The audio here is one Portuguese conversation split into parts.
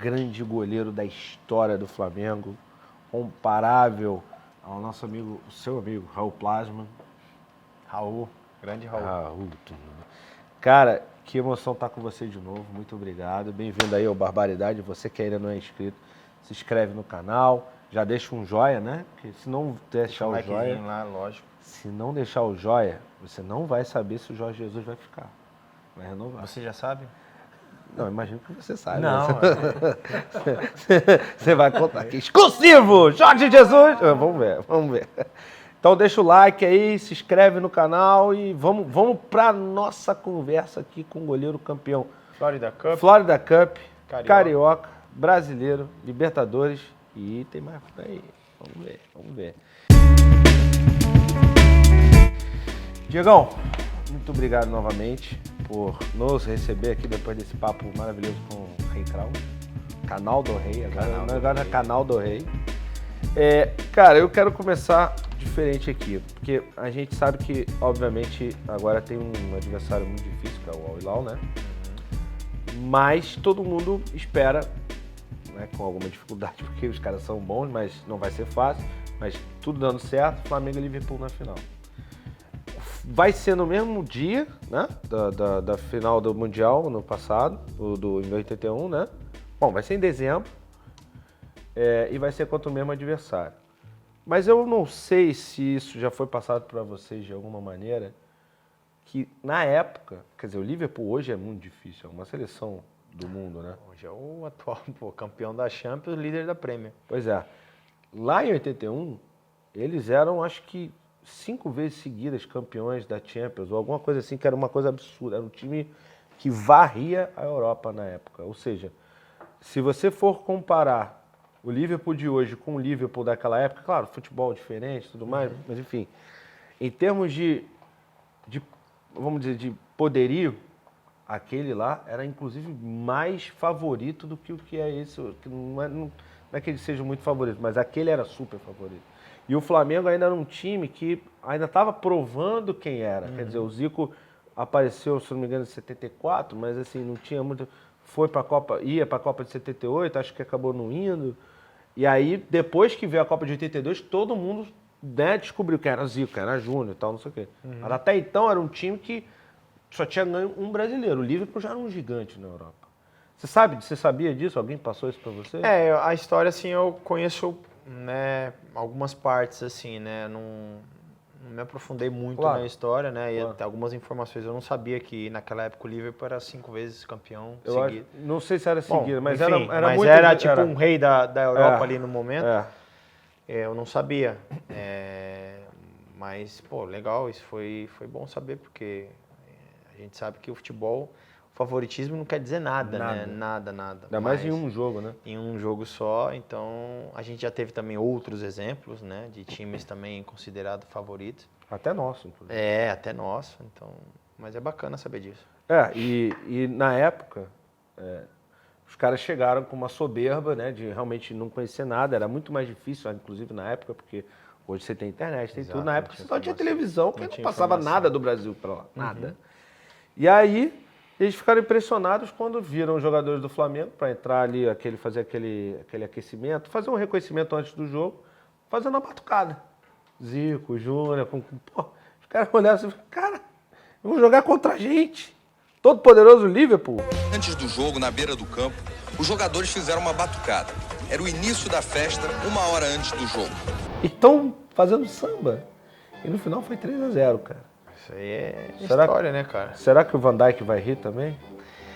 grande goleiro da história do Flamengo, comparável ao nosso amigo, o seu amigo, Raul Plasman. Raul, grande Raul. Raul, cara, que emoção estar com você de novo, muito obrigado. Bem-vindo aí ao Barbaridade, você que ainda não é inscrito, se inscreve no canal, já deixa um joia, né? Porque se não deixar o joia, lá, lógico. se não deixar o joia, você não vai saber se o Jorge Jesus vai ficar, vai renovar. Você já sabe? Não, imagino que você saiba. Não. Você vai contar aqui. Exclusivo! Jorge Jesus! Vamos ver. Então deixa o like aí, se inscreve no canal e vamos pra nossa conversa aqui com o goleiro campeão. Florida Cup. Florida Cup, Carioca, Brasileiro, Libertadores e tem mais por aí. Vamos ver. Diegão, muito obrigado novamente por nos receber aqui depois desse papo maravilhoso com o Rei Krau. Canal do Rei, agora é Canal do Rei. Cara, eu quero começar diferente aqui, porque a gente sabe que, obviamente, agora tem um adversário muito difícil, que é o Al Hilal, né? Mas todo mundo espera, né, com alguma dificuldade, porque os caras são bons, mas não vai ser fácil. Mas tudo dando certo, Flamengo e Liverpool na final. Vai ser no mesmo dia, né, da final do Mundial no passado, em 81, né? Bom, vai ser em dezembro e vai ser contra o mesmo adversário. Mas eu não sei se isso já foi passado para vocês de alguma maneira, que na época, quer dizer, o Liverpool hoje é muito difícil, é uma seleção do mundo, né? Hoje é o atual campeão da Champions, líder da Premier. Pois é. Lá em 81, eles eram, acho que, 5 vezes seguidas campeões da Champions, ou alguma coisa assim, que era uma coisa absurda. Era um time que varria a Europa na época. Ou seja, se você for comparar o Liverpool de hoje com o Liverpool daquela época, claro, futebol diferente e tudo mais, mas enfim, em termos de, vamos dizer, de poderio, aquele lá era inclusive mais favorito do que o que é esse, que não é que ele seja muito favorito, mas aquele era super favorito. E o Flamengo ainda era um time que ainda estava provando quem era. Quer dizer, o Zico apareceu, se não me engano, em 74, mas assim, não tinha muito... Foi para a Copa, ia para a Copa de 78, acho que acabou não indo. E aí, depois que veio a Copa de 82, todo mundo, né, descobriu quem era Zico, quem era Júnior e tal, não sei o quê. Mas até então era um time que só tinha ganho um brasileiro. O Liverpool já era um gigante na Europa. Você sabia disso? Alguém passou isso para você? A história, assim, eu conheço, né, algumas partes, assim, né, não me aprofundei muito na história, né, e até algumas informações eu não sabia que naquela época o Liverpool era 5 vezes campeão seguido. Não sei se era seguido, mas enfim, era muito... era tipo um rei da Europa ali no momento. Eu não sabia, mas, pô, legal, isso foi bom saber, porque a gente sabe que o futebol... Favoritismo não quer dizer nada, né? Nada. Ainda mais em um jogo, né? Em um jogo só, então a gente já teve também outros exemplos, né? De times também considerados favoritos. Até nosso, inclusive. Até nosso, então... Mas é bacana saber disso. E na época, os caras chegaram com uma soberba, né? De realmente não conhecer nada, era muito mais difícil, inclusive na época, porque hoje você tem internet, tem tudo. Na época você só tinha televisão, que não passava nada do Brasil para lá, nada. E aí... Eles ficaram impressionados quando viram os jogadores do Flamengo para entrar ali, fazer aquele aquecimento, fazer um reconhecimento antes do jogo, fazendo a batucada. Zico, Júnior, os caras olharam assim, cara, vão jogar contra a gente. Todo poderoso Liverpool. Antes do jogo, na beira do campo, os jogadores fizeram uma batucada. Era o início da festa, 1 hora antes do jogo. E estão fazendo samba. E no final foi 3-0, cara. Isso aí é história, né, cara? Será que o Van Dijk vai rir também?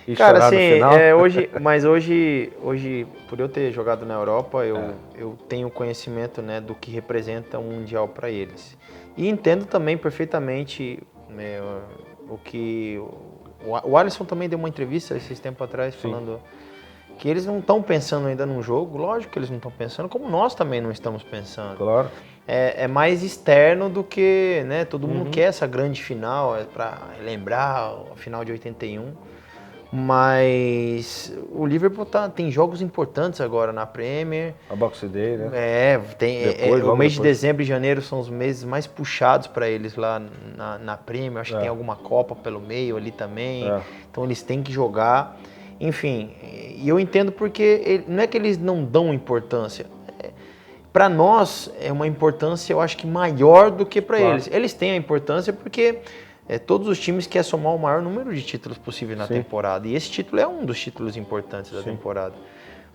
E cara, assim, hoje, hoje, por eu ter jogado na Europa, eu tenho conhecimento, né, do que representa um Mundial para eles. E entendo também perfeitamente, né, o que... O Alisson também deu uma entrevista esses tempos atrás, falando que eles não estão pensando ainda num jogo. Lógico que eles não estão pensando, como nós também não estamos pensando. Claro. É mais externo do que, né, todo mundo quer essa grande final, para lembrar a final de 81. Mas o Liverpool tem jogos importantes agora na Premier. A Boxing Day, né? O mês de dezembro e janeiro são os meses mais puxados para eles lá na Premier. Acho que tem alguma Copa pelo meio ali também. Então eles têm que jogar. Enfim, e eu entendo porque não é que eles não dão importância. Para nós é uma importância, eu acho que maior do que para eles. Eles têm a importância porque todos os times querem somar o maior número de títulos possível na temporada. E esse título é um dos títulos importantes da temporada.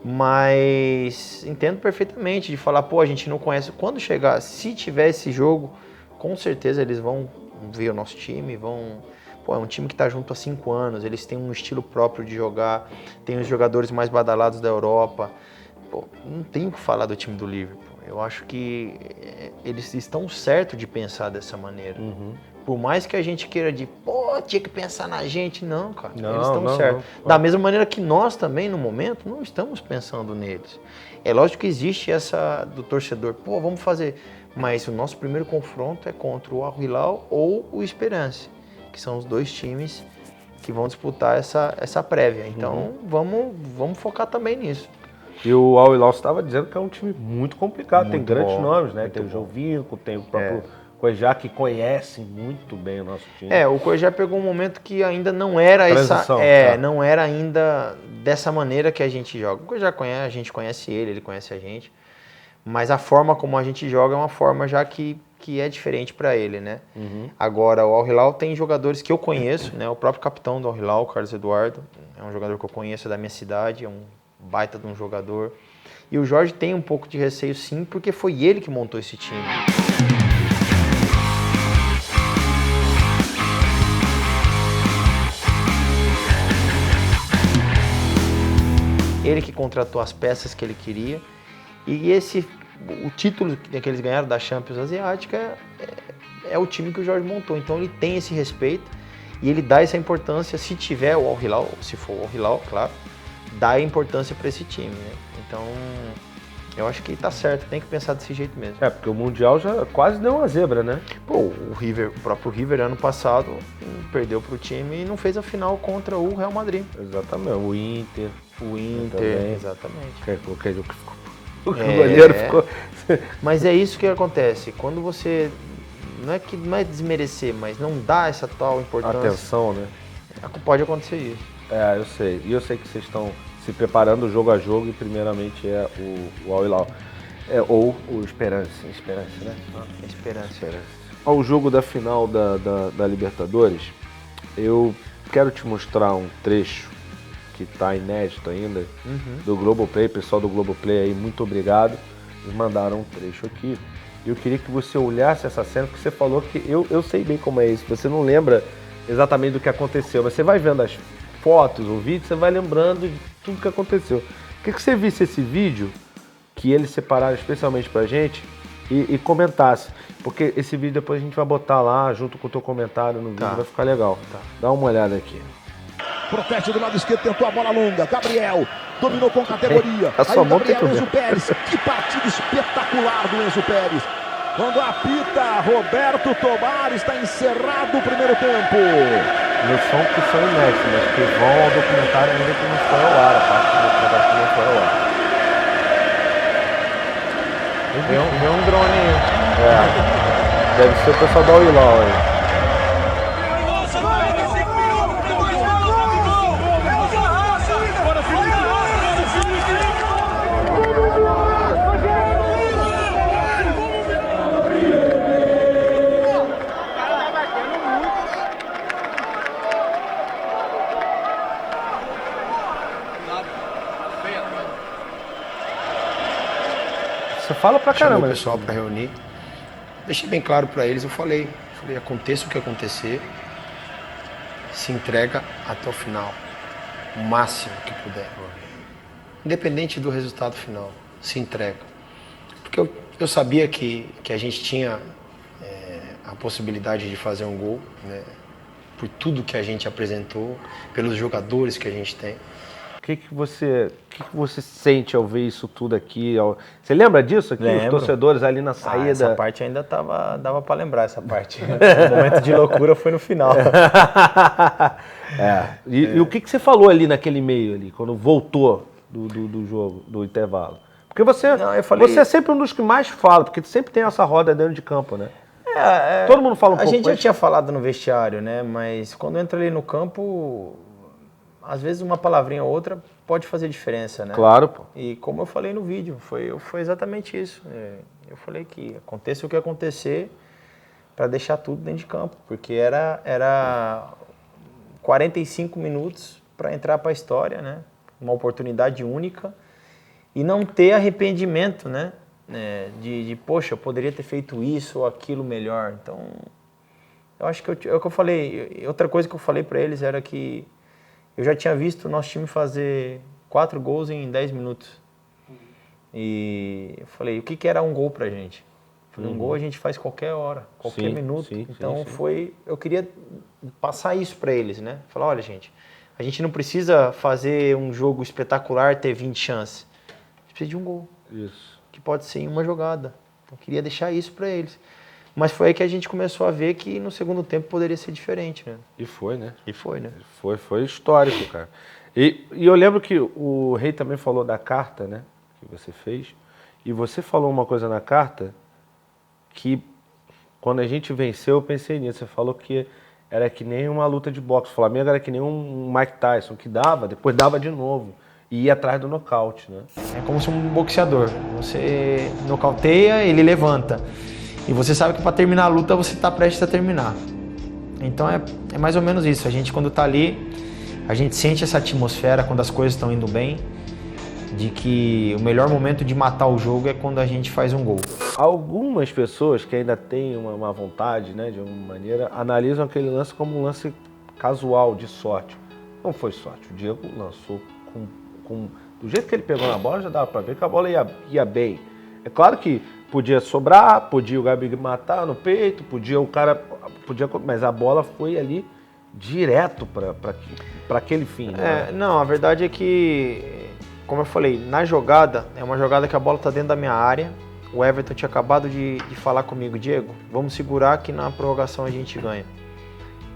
Mas entendo perfeitamente de falar, pô, a gente não conhece. Quando chegar, se tiver esse jogo, com certeza eles vão ver o nosso time, Pô, é um time que está junto há 5 anos, eles têm um estilo próprio de jogar, tem os jogadores mais badalados da Europa. Pô, não tem o que falar do time do Liverpool. Eu acho que eles estão certos de pensar dessa maneira. Por mais que a gente queira tinha que pensar na gente. Não, cara, eles estão certos. Da mesma maneira que nós também, no momento, não estamos pensando neles. É lógico que existe essa do torcedor, vamos fazer. Mas o nosso primeiro confronto é contra o Al Hilal ou o Esperance, que são os 2 times que vão disputar essa prévia. Então, vamos focar também nisso. E o Al Hilal estava dizendo que é um time muito complicado, tem grandes nomes, né? Tem o João Vinco, tem o próprio Cuejá, que conhece muito bem o nosso time. O Cuejá pegou um momento que ainda não era não era ainda dessa maneira que a gente joga. O Cuejá conhece, a gente conhece ele conhece a gente, mas a forma como a gente joga é uma forma já que é diferente para ele, né? Agora, o Al Hilal tem jogadores que eu conheço, né? O próprio capitão do Al Hilal, o Carlos Eduardo, é um jogador que eu conheço da minha cidade, é um baita de um jogador. E o Jorge tem um pouco de receio sim, porque foi ele que montou esse time. Ele que contratou as peças que ele queria. E o título que eles ganharam da Champions Asiática é o time que o Jorge montou. Então ele tem esse respeito e ele dá essa importância, se tiver o Al Hilal, se for o Al Hilal, claro, dá importância para esse time, né? Então, eu acho que tá certo, tem que pensar desse jeito mesmo. Porque o Mundial já quase deu uma zebra, né? Pô, o próprio River, ano passado, perdeu pro time e não fez a final contra o Real Madrid. Exatamente, o Inter. Exatamente. O goleiro ficou... Mas é isso que acontece, quando você... Não é desmerecer, mas não dá essa tal importância. Atenção, né? Pode acontecer isso. Eu sei. E eu sei que vocês estão se preparando jogo a jogo e primeiramente o Al Hilal. Ou o Esperance, né? Esperança. Ao jogo da final da Libertadores, eu quero te mostrar um trecho que está inédito ainda, do Globoplay. Pessoal do Globoplay aí, muito obrigado. Eles mandaram um trecho aqui. Eu queria que você olhasse essa cena, porque você falou que eu sei bem como é isso. Você não lembra exatamente do que aconteceu, mas você vai vendo as fotos, o vídeo, você vai lembrando de tudo que aconteceu. Queria que você visse esse vídeo, que eles separaram especialmente pra gente, e comentasse. Porque esse vídeo depois a gente vai botar lá, junto com o teu comentário no vídeo, vai ficar legal. Dá uma olhada aqui. Protege do lado esquerdo, tentou a bola longa. Gabriel dominou com categoria. A sua mão tem Gabriel, Enzo Pérez. Que partida espetacular do Enzo Pérez. Quando apita, Roberto Tobar, está encerrado o primeiro tempo. Meus sons que são inéditos, mas que vão ao documentário ainda que não foi ao ar. A parte do documentário que não foi ao ar. Vê um drone aí. Deve ser o pessoal da Al Hilal aí. Você fala pra caramba, Chamou o né? pessoal para reunir. Deixei bem claro para eles, eu falei, aconteça o que acontecer, se entrega até o final, o máximo que puder. Independente do resultado final, se entrega. Porque eu sabia que a gente tinha a possibilidade de fazer um gol, né? Por tudo que a gente apresentou, pelos jogadores que a gente tem. O que você sente ao ver isso tudo aqui? Você lembra disso aqui? Lembro. Os torcedores ali na saída? Essa parte ainda dava para lembrar, essa parte. O momento de loucura foi no final. E o que você falou ali naquele meio ali, quando voltou do jogo, do intervalo? Porque você é sempre um dos que mais fala, porque sempre tem essa roda dentro de campo, né? Todo mundo fala um pouco. A gente já tinha falado no vestiário, né? Mas quando entra ali no campo, às vezes uma palavrinha ou outra pode fazer diferença, né? Claro, pô. E como eu falei no vídeo, foi exatamente isso. Eu falei que aconteça o que acontecer para deixar tudo dentro de campo, porque era 45 minutos para entrar para a história, né? Uma oportunidade única e não ter arrependimento, né? Poxa, eu poderia ter feito isso ou aquilo melhor. Então, eu acho que é o que eu falei. Outra coisa que eu falei para eles era que eu já tinha visto o nosso time fazer 4 gols em 10 minutos. E eu falei, o que era um gol pra gente? Eu falei, um gol a gente faz qualquer hora, qualquer minuto. Então eu queria passar isso pra eles, né? Falar, olha gente, a gente não precisa fazer um jogo espetacular, ter 20 chances. A gente precisa de um gol. Isso. Que pode ser em uma jogada. Então eu queria deixar isso pra eles. Mas foi aí que a gente começou a ver que no segundo tempo poderia ser diferente, né? E foi, né? Foi histórico, cara. E eu lembro que o Rei também falou da carta, né? Que você fez. E você falou uma coisa na carta que quando a gente venceu, eu pensei nisso. Você falou que era que nem uma luta de boxe. O Flamengo era que nem um Mike Tyson, que dava, depois dava de novo. E ia atrás do nocaute, né? É como se um boxeador. Você nocauteia, ele levanta. E você sabe que para terminar a luta você está prestes a terminar. Então é mais ou menos isso. A gente quando está ali, a gente sente essa atmosfera quando as coisas estão indo bem, de que o melhor momento de matar o jogo é quando a gente faz um gol. Algumas pessoas que ainda têm uma vontade, né, de alguma maneira, analisam aquele lance como um lance casual, de sorte. Não foi sorte. O Diego lançou do jeito que ele pegou na bola, já dava para ver que a bola ia bem. É claro que podia sobrar, podia o Gabi matar no peito, mas a bola foi ali direto para aquele fim. Né? Não, a verdade é que, como eu falei, na jogada, é uma jogada que a bola está dentro da minha área. O Everton tinha acabado de falar comigo, Diego, vamos segurar que na prorrogação a gente ganha.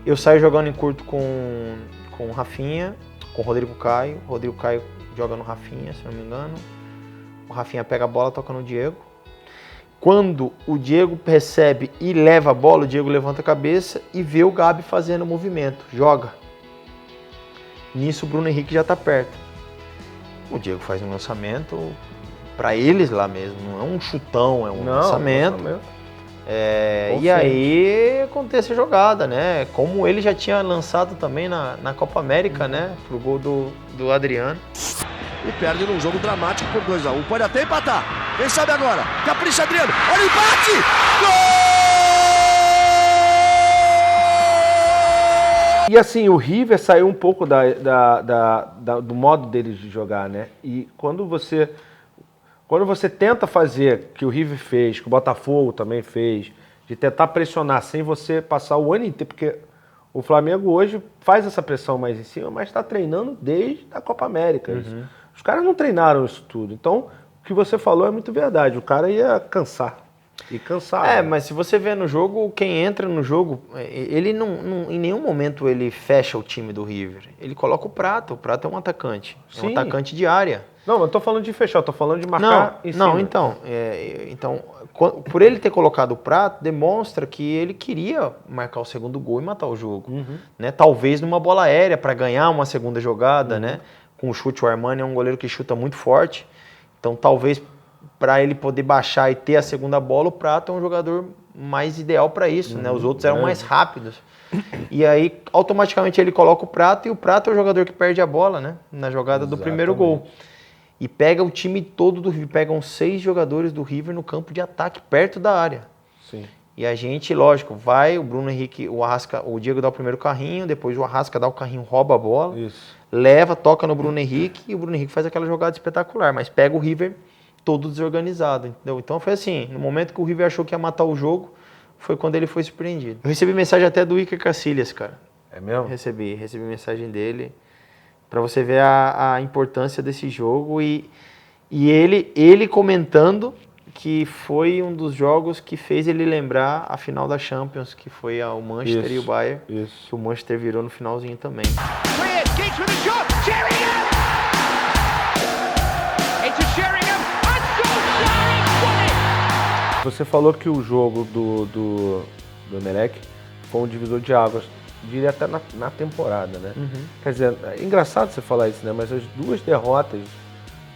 Eu saio jogando em curto com o Rafinha, com o Rodrigo Caio joga no Rafinha, se não me engano. O Rafinha pega a bola, toca no Diego. Quando o Diego recebe e leva a bola, o Diego levanta a cabeça e vê o Gabi fazendo o movimento, joga. Nisso o Bruno Henrique já está perto. O Diego faz um lançamento para eles lá mesmo, não é um chutão, é um lançamento. E aí acontece a jogada, né? Como ele já tinha lançado também na Copa América, né? Pro gol do Adriano. E perde num jogo dramático por 2-1. Pode até empatar. Quem sabe agora? Capricha Adriano. Olha o empate! Gol! E assim, o River saiu um pouco do modo deles de jogar, né? E quando você tenta fazer, que o River fez, que o Botafogo também fez, de tentar pressionar sem você passar o ano inteiro, porque o Flamengo hoje faz essa pressão mais em cima, mas está treinando desde a Copa América. Uhum. Os caras não treinaram isso tudo. Então, o que você falou é muito verdade. O cara ia cansar. E cansar. Mas se você vê no jogo, quem entra no jogo, ele não, em nenhum momento ele fecha o time do River. Ele coloca o Prato. O Prato é um atacante. Sim. É um atacante de área. Não, eu tô falando de fechar, eu tô falando de marcar em cima. Não, então, por ele ter colocado o Prato, demonstra que ele queria marcar o segundo gol e matar o jogo. Uhum. Né? Talvez numa bola aérea para ganhar uma segunda jogada, né? Com o chute, o Armani é um goleiro que chuta muito forte. Então, talvez para ele poder baixar e ter a segunda bola, o Prato é um jogador mais ideal para isso, né? Os outros eram mais rápidos. E aí, automaticamente, ele coloca o Prato e o Prato é o jogador que perde a bola, né? Na jogada do primeiro gol. E pega o time todo do River, pegam 6 jogadores do River no campo de ataque, perto da área. Sim. E a gente, lógico, vai, o Bruno Henrique, o Diego dá o primeiro carrinho, depois o Arrasca dá o carrinho, rouba a bola, leva, toca no Bruno Henrique e o Bruno Henrique faz aquela jogada espetacular, mas pega o River todo desorganizado, entendeu? Então foi assim, no momento que o River achou que ia matar o jogo, foi quando ele foi surpreendido. Eu recebi mensagem até do Iker Casillas, cara. É mesmo? Recebi mensagem dele, pra você ver a importância desse jogo e ele comentando que foi um dos jogos que fez ele lembrar a final da Champions, que foi o Manchester e o Bayern, que o Manchester virou no finalzinho também. Você falou que o jogo do Emelec foi um divisor de águas diria até na temporada, né? Quer dizer, é engraçado você falar isso, né? Mas as 2 derrotas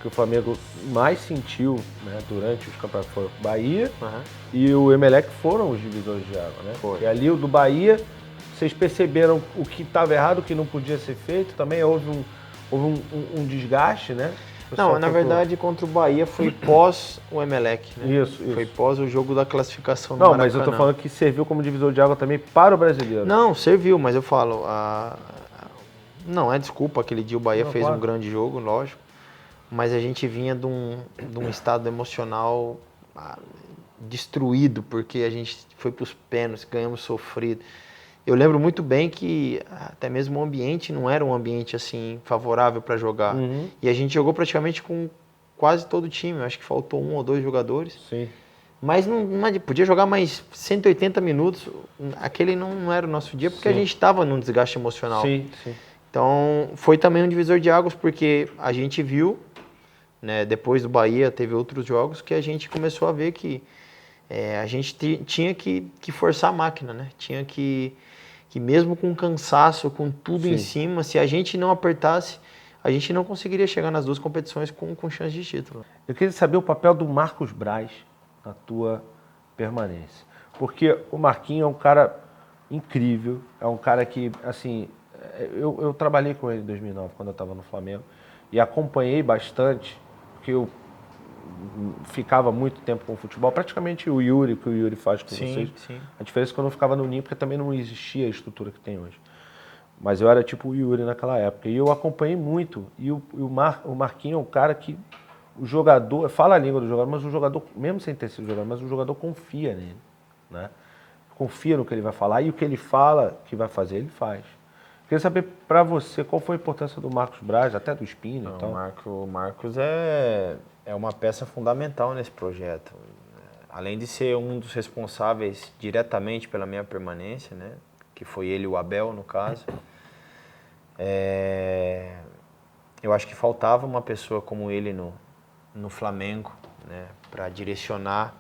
que o Flamengo mais sentiu, né, durante os campeonatos foram o Bahia e o Emelec foram os divisores de água, né? Foi. E ali o do Bahia, vocês perceberam o que estava errado, o que não podia ser feito, também houve um desgaste, né? Não, na verdade, contra o Bahia foi pós o Emelec, né? Isso. Foi pós o jogo da classificação do Não, Maracanã. mas eu tô falando que serviu como divisor de água também para o brasileiro. Não, serviu, mas eu falo... Não, é desculpa, aquele dia o Bahia Não, fez claro. um grande jogo, lógico. Mas a gente vinha de um estado emocional destruído, porque a gente foi para os pênaltis, ganhamos sofrido. Eu lembro muito bem que até mesmo o ambiente não era um ambiente assim favorável para jogar. E a gente jogou praticamente com quase todo o time. Eu acho que faltou 1 ou 2 jogadores. Sim. Mas não podia jogar mais 180 minutos. Aquele não era o nosso dia, porque a gente estava num desgaste emocional. Sim. Então foi também um divisor de águas, porque a gente viu, né, depois do Bahia teve outros jogos que a gente começou a ver que a gente tinha que forçar a máquina, né? Tinha que mesmo com cansaço, com tudo em cima, se a gente não apertasse, a gente não conseguiria chegar nas 2 competições com chance de título. Eu queria saber o papel do Marcos Braz na tua permanência. Porque o Marquinhos é um cara incrível, é um cara que, assim, eu trabalhei com ele em 2009, quando eu estava no Flamengo, e acompanhei bastante, porque eu ficava muito tempo com o futebol, praticamente o Yuri, que o Yuri faz com vocês. Sim. A diferença é que eu não ficava no Ninho, porque também não existia a estrutura que tem hoje. Mas eu era tipo o Yuri naquela época. E eu acompanhei muito. E o Marquinhos é um cara que o jogador, fala a língua do jogador, mas o jogador, mesmo sem ter sido jogador, mas o jogador confia nele, né? Confia no que ele vai falar e o que ele fala que vai fazer, ele faz. Queria saber para você qual foi a importância do Marcos Braz, até do Espino e tal. O Marcos é uma peça fundamental nesse projeto. Além de ser um dos responsáveis diretamente pela minha permanência, né, que foi ele e o Abel, no caso, eu acho que faltava uma pessoa como ele no Flamengo, né, para direcionar.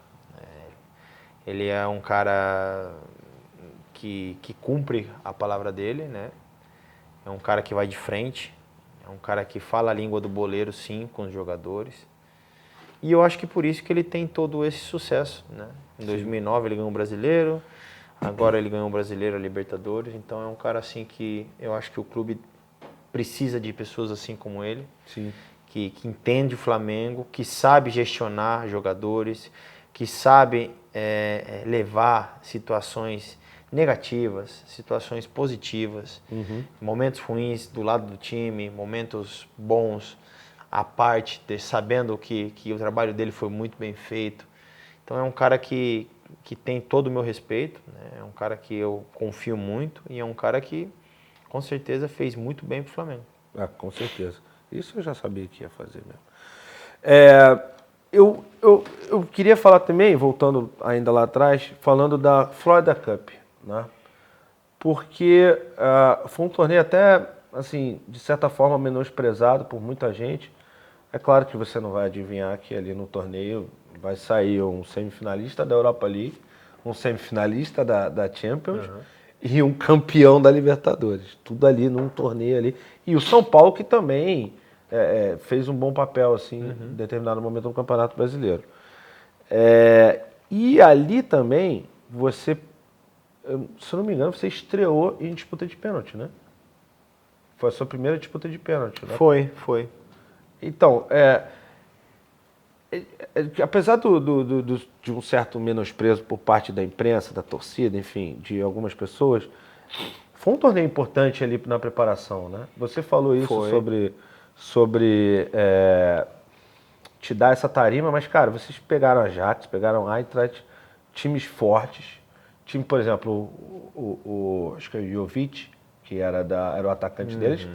Ele é um cara que cumpre a palavra dele, né? É um cara que vai de frente, é um cara que fala a língua do boleiro, sim, com os jogadores. E eu acho que por isso que ele tem todo esse sucesso, né? Em 2009 ele ganhou o Brasileiro, agora ele ganhou o Brasileiro, a Libertadores. Então é um cara assim que eu acho que o clube precisa de pessoas assim como ele, Sim. que entende o Flamengo, que sabe gestionar jogadores, que sabe levar situações negativas, situações positivas, momentos ruins do lado do time, momentos bons à parte, sabendo que o trabalho dele foi muito bem feito. Então é um cara que tem todo o meu respeito, né? É um cara que eu confio muito e é um cara que com certeza fez muito bem para o Flamengo. Com certeza. Isso eu já sabia que ia fazer mesmo. Eu queria falar também, voltando ainda lá atrás, falando da Florida Cup, né? Porque foi um torneio até, assim, de certa forma menosprezado por muita gente. É claro que você não vai adivinhar que ali no torneio vai sair um semifinalista da Europa League, um semifinalista da Champions e um campeão da Libertadores. Tudo ali num torneio ali. E o São Paulo que também fez um bom papel assim, em determinado momento no Campeonato Brasileiro. E ali também, você, se eu não me engano, você estreou em disputa de pênalti, né? Foi a sua primeira disputa de pênalti, né? Foi. Então, apesar de um certo menosprezo por parte da imprensa, da torcida, enfim, de algumas pessoas, foi um torneio importante ali na preparação, né? Você falou isso sobre te dar essa tarima, mas, cara, vocês pegaram a Ajax, pegaram a Eintracht, times fortes. Time, por exemplo, acho que é o Jovic, que era o atacante deles,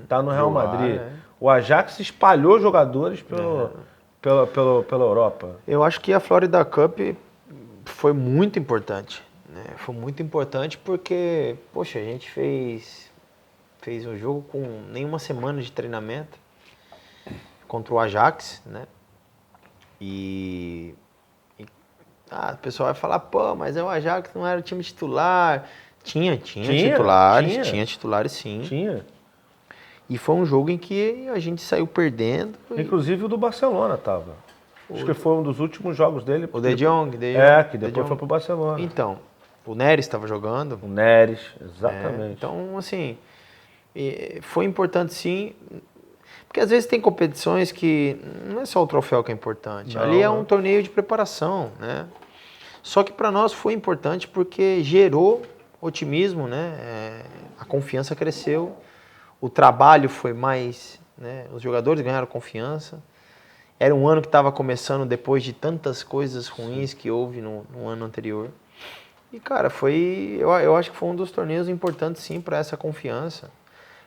tá no Real Madrid. O Ajax espalhou jogadores pela Europa. Eu acho que a Florida Cup foi muito importante, né? Foi muito importante porque, poxa, a gente fez um jogo com nenhuma semana de treinamento contra o Ajax, né? E o pessoal vai falar, pô, mas o Ajax não era o time titular, Tinha titulares, sim. Tinha. E foi um jogo em que a gente saiu perdendo. Inclusive o do Barcelona tava. Acho que foi um dos últimos jogos dele. O De Jong. Que depois foi pro Barcelona. Então, o Neres estava jogando. O Neres, exatamente. Então, assim, foi importante sim. Porque às vezes tem competições que não é só o troféu que é importante. Não, ali é um torneio de preparação, né? Só que para nós foi importante porque gerou otimismo, né? A confiança cresceu, o trabalho foi mais, né? Os jogadores ganharam confiança. Era um ano que estava começando depois de tantas coisas ruins que houve no ano anterior. E, cara, eu acho que foi um dos torneios importantes, sim, para essa confiança.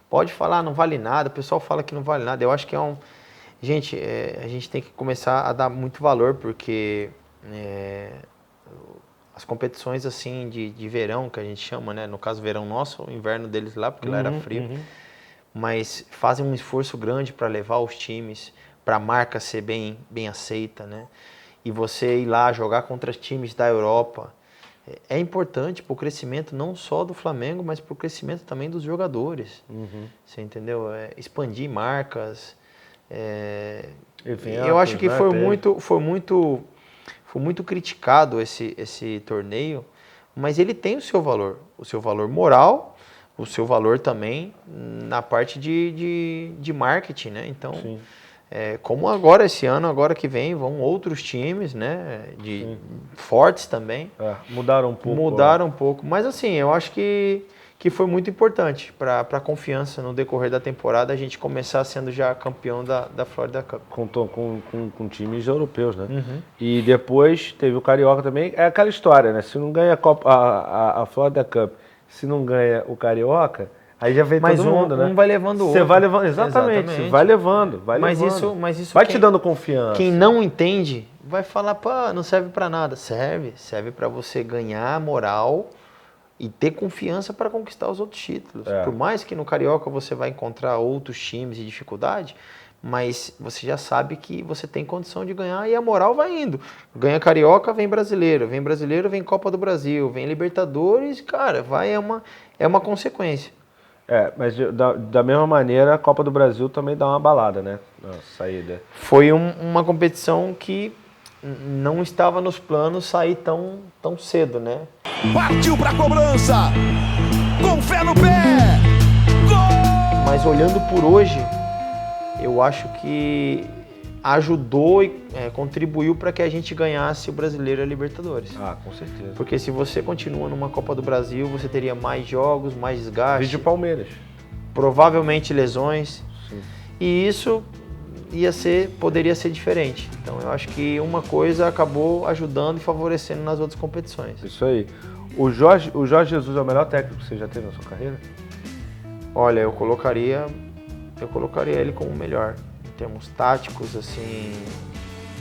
Pode falar, não vale nada, o pessoal fala que não vale nada. Eu acho que Gente, a gente tem que começar a dar muito valor, porque as competições, assim, de verão, que a gente chama, né? No caso, verão nosso, o inverno deles lá, porque lá era frio. Mas fazem um esforço grande para levar os times, para a marca ser bem aceita, né? E você ir lá jogar contra times da Europa é importante para o crescimento não só do Flamengo, mas para o crescimento também dos jogadores. Você entendeu? Expandir marcas. Eventos, eu acho que né, foi muito criticado esse torneio, mas ele tem o seu valor moral, o seu valor também na parte de marketing, né? Então, como agora, esse ano, agora que vem, vão outros times, né? Fortes também. Mudaram um pouco. Mudaram um pouco. Mas assim, eu acho que foi muito importante para a confiança no decorrer da temporada, a gente começar sendo já campeão da Florida Cup. Contou com times europeus, né? E depois teve o Carioca também. É aquela história, né? Se não ganha a Florida Cup, se não ganha o Carioca, aí já vem todo mundo, né? Um vai levando o outro. Você vai levando, exatamente. Você vai levando, mas levando. Isso vai te dando confiança. Quem não entende vai falar, pô, não serve para nada. Serve para você ganhar moral e ter confiança para conquistar os outros títulos. Por mais que no Carioca você vai encontrar outros times e dificuldade, mas você já sabe que você tem condição de ganhar e a moral vai indo. Ganha Carioca, vem Brasileiro, vem Copa do Brasil, vem Libertadores, cara, é uma consequência. Mas da mesma maneira, a Copa do Brasil também dá uma balada, né? Na saída. Foi uma competição que não estava nos planos sair tão cedo, né? Partiu pra cobrança, com fé no pé, gol! Mas olhando por hoje, eu acho que ajudou e contribuiu para que a gente ganhasse o Brasileiro e a Libertadores. Com certeza. Porque se você continua numa Copa do Brasil, você teria mais jogos, mais desgaste. Vídeo Palmeiras. Provavelmente lesões. Sim. E isso poderia ser diferente. Então eu acho que uma coisa acabou ajudando e favorecendo nas outras competições. Isso aí. O Jorge Jesus é o melhor técnico que você já teve na sua carreira? Olha, eu colocaria ele como o melhor. Em termos táticos, assim,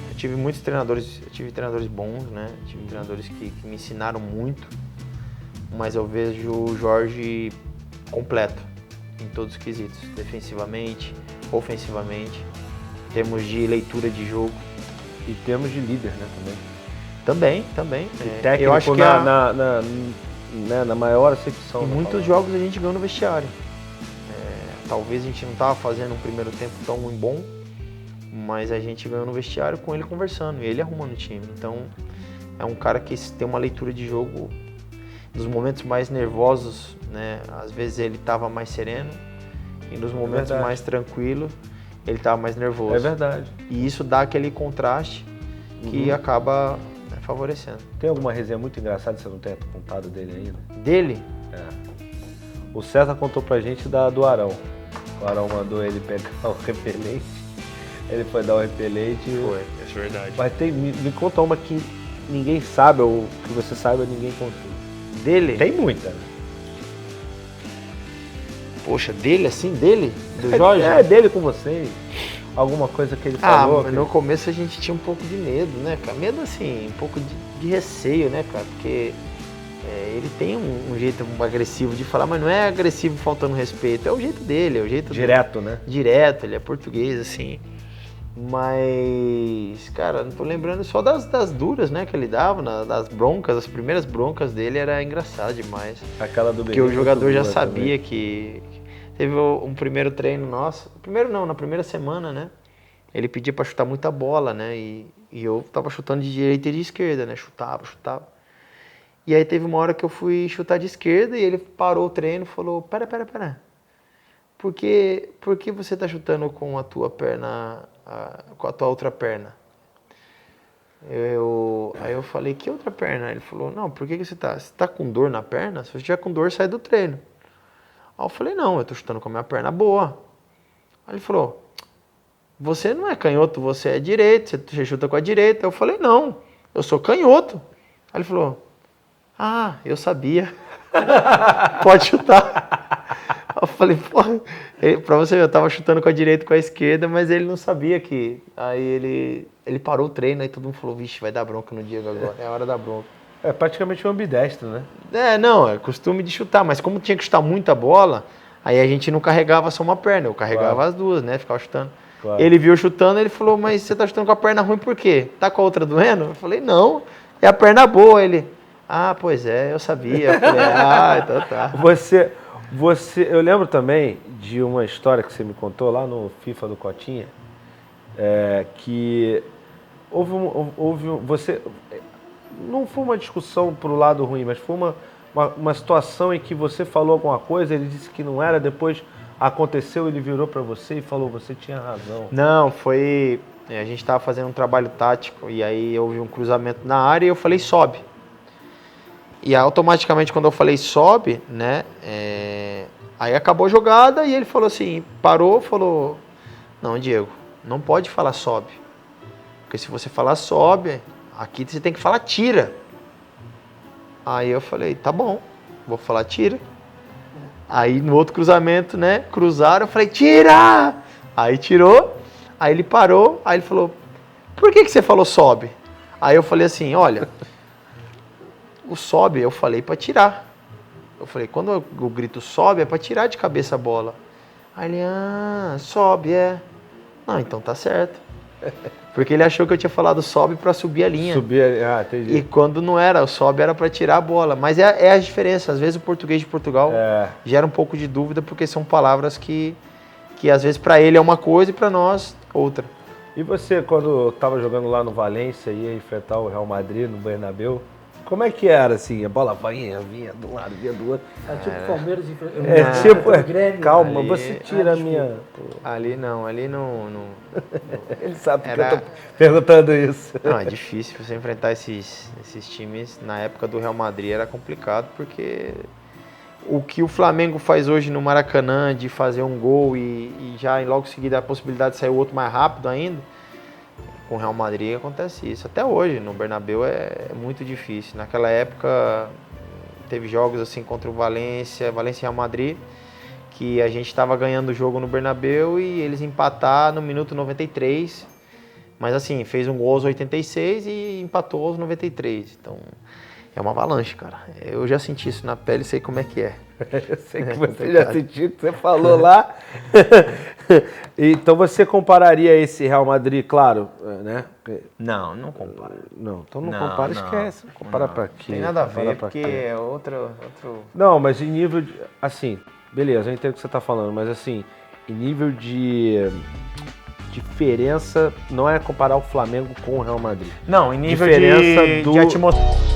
eu tive treinadores bons, né? Tive treinadores que me ensinaram muito, mas eu vejo o Jorge completo em todos os quesitos, defensivamente, ofensivamente, em termos de leitura de jogo. E termos de líder, né, também. Também. E técnico eu acho que na maior acepção. Em muitos jogos a gente ganhou no vestiário. Talvez a gente não estava fazendo um primeiro tempo tão bom, mas a gente ganhou no vestiário com ele conversando, e ele arrumando o time. Então, é um cara que tem uma leitura de jogo nos momentos mais nervosos, né? Às vezes ele estava mais sereno, e nos momentos mais tranquilos, ele estava mais nervoso. É verdade. E isso dá aquele contraste que acaba favorecendo. Tem alguma resenha muito engraçada que você não tenha contado dele ainda? Dele? O César contou pra gente do Arão. O Arão mandou ele pegar o repelente. Ele foi dar o repelente. Foi, é verdade. Mas me conta uma que ninguém sabe, ou que você saiba, ninguém contou. Dele? Tem muita, né? Poxa, dele assim? Dele? Do Jorge? Dele com vocês. Alguma coisa que ele falou. No começo a gente tinha um pouco de medo, né, cara? Medo assim, um pouco de receio, né, cara? Porque ele tem um jeito agressivo de falar, mas não é agressivo faltando respeito, é o jeito dele, é o jeito direto, né? Direto, ele é português, assim. Mas, cara, não tô lembrando só das duras, né, que ele dava, das broncas, as primeiras broncas dele era engraçado demais. Aquela do Porque o jogador já dura sabia também. que... Teve um primeiro treino nosso, primeiro não, na primeira semana, né? Ele pedia pra chutar muita bola, né? E eu tava chutando de direita e de esquerda, né? Chutava. E aí teve uma hora que eu fui chutar de esquerda e ele parou o treino e falou, pera. Por que você tá chutando com a tua perna, com a tua outra perna? Aí eu falei, que outra perna? Ele falou, não, por que você tá com dor na perna? Se você tiver com dor, sai do treino. Aí eu falei, não, eu tô chutando com a minha perna boa. Aí ele falou, você não é canhoto, você é direito, você chuta com a direita. Eu falei, não, eu sou canhoto. Aí ele falou, ah, eu sabia. Pode chutar. Eu falei, porra, pra você ver, eu tava chutando com a direita e com a esquerda, mas ele não sabia que... Aí ele parou o treino, aí todo mundo falou, vixe, vai dar bronca no Diego agora, é a hora da bronca. É praticamente um ambidestro, né? Não, é costume de chutar, mas como tinha que chutar muita bola, aí a gente não carregava só uma perna, eu carregava as duas, né, ficava chutando. Claro. Ele viu chutando, ele falou, mas você tá chutando com a perna ruim por quê? Tá com a outra doendo? Eu falei, não, é a perna boa. Ele, ah, pois é, eu sabia. Eu falei, então tá. Eu lembro também de uma história que você me contou lá no FIFA do Cotinha, que você não foi uma discussão pro lado ruim, mas foi uma situação em que você falou alguma coisa, ele disse que não era, depois aconteceu, ele virou para você e falou, você tinha razão. Não, foi... A gente tava fazendo um trabalho tático e aí houve um cruzamento na área e eu falei, sobe. E automaticamente quando eu falei sobe, né, aí acabou a jogada e ele falou assim, parou, falou, não, Diego, não pode falar sobe, porque se você falar sobe, aqui você tem que falar tira. Aí eu falei, tá bom, vou falar tira. Aí no outro cruzamento, né, cruzaram, eu falei, tira! Aí tirou, aí ele parou, aí ele falou, por que você falou sobe? Aí eu falei assim, olha... O sobe, eu falei para tirar. Eu falei, quando eu grito sobe, é para tirar de cabeça a bola. Aí ele, sobe, Não, então tá certo. Porque ele achou que eu tinha falado sobe para subir a linha. Entendi. E quando não era, o sobe era para tirar a bola. Mas é a diferença. Às vezes o português de Portugal gera um pouco de dúvida, porque são palavras que às vezes para ele é uma coisa e para nós outra. E você, quando estava jogando lá no Valência, ia enfrentar o Real Madrid no Bernabéu, como é que era, assim? A bola vinha de um lado, vinha do outro. É tipo Palmeiras Grêmio. Calma, ali, você tira a minha... Ali não. Ele sabe porque eu tô perguntando isso. Não, é difícil você enfrentar esses times. Na época do Real Madrid era complicado, porque o que o Flamengo faz hoje no Maracanã, de fazer um gol e já logo em seguida a possibilidade de sair o outro mais rápido ainda, com o Real Madrid acontece isso. Até hoje, no Bernabéu é muito difícil. Naquela época, teve jogos assim contra o Valência e Real Madrid, que a gente estava ganhando o jogo no Bernabéu e eles empataram no minuto 93. Mas assim, fez um gol aos 86 e empatou aos 93. Então, é uma avalanche, cara. Eu já senti isso na pele, sei como é que é. Eu sei que você já sentiu, que você falou lá. Então você compararia esse Real Madrid, claro, né? Não compara. Não, então não compara, esquece. Compara pra quê? Tem nada a ver, porque é outro... Não, mas em nível de... Assim, beleza, eu entendo o que você tá falando, mas assim, em nível de diferença, não é comparar o Flamengo com o Real Madrid. Não, em nível Diferença de atmosfera.